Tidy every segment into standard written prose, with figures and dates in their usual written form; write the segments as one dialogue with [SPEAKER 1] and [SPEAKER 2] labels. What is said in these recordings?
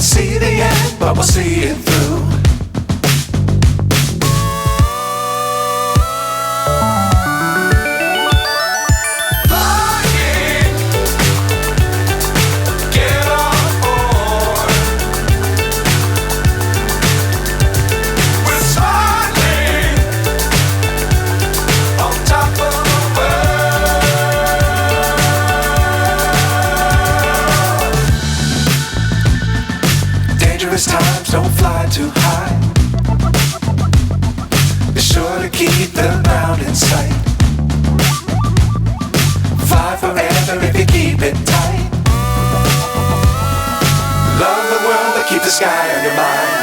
[SPEAKER 1] see the end, but we'll see it through. Dangerous times, don't fly too high. Be sure to keep the ground in sight. Fly forever if you keep it tight. Love the world, but keep the sky on your mind.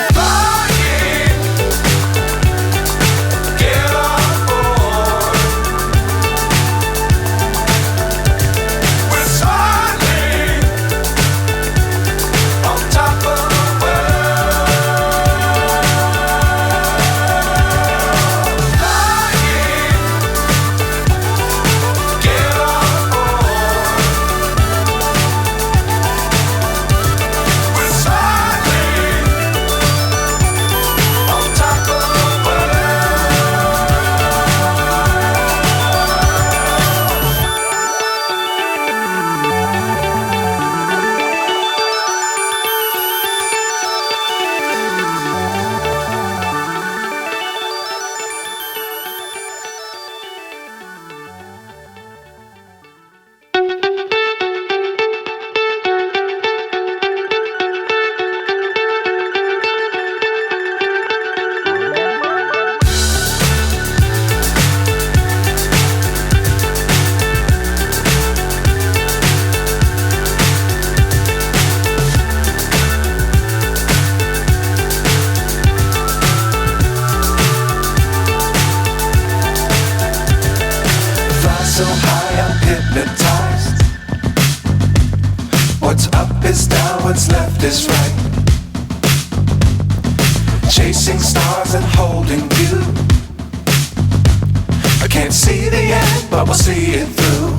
[SPEAKER 1] So high, I'm hypnotized. What's up is down, what's left is right. Chasing stars and holding you. I can't see the end, but we'll see it through.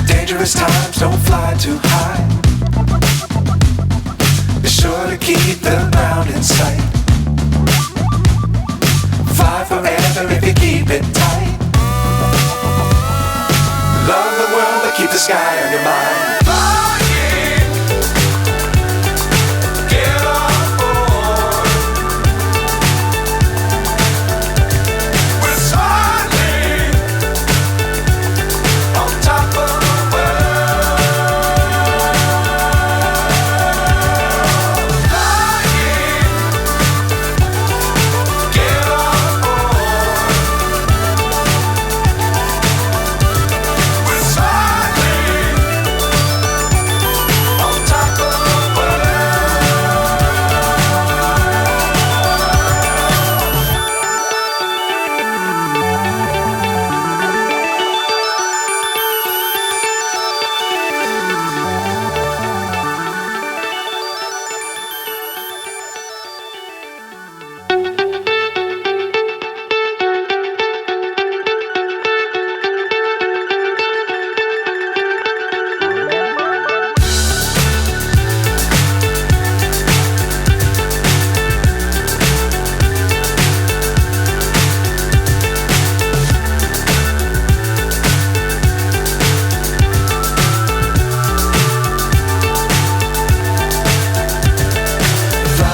[SPEAKER 1] Dangerous times, don't fly too high. Be sure to keep the ground in sight. Fly forever if you keep it tight. Love the world, but keep the sky on your mind.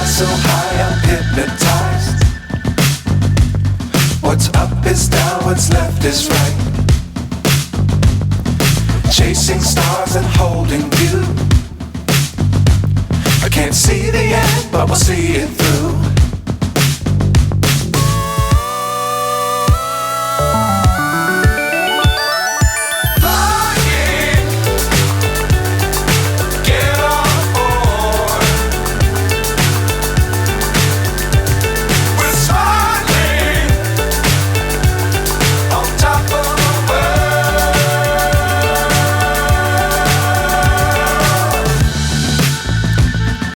[SPEAKER 1] So high, I'm hypnotized. What's up is down, what's left is right. Chasing stars and holding you. I can't see the end, but we'll see it through.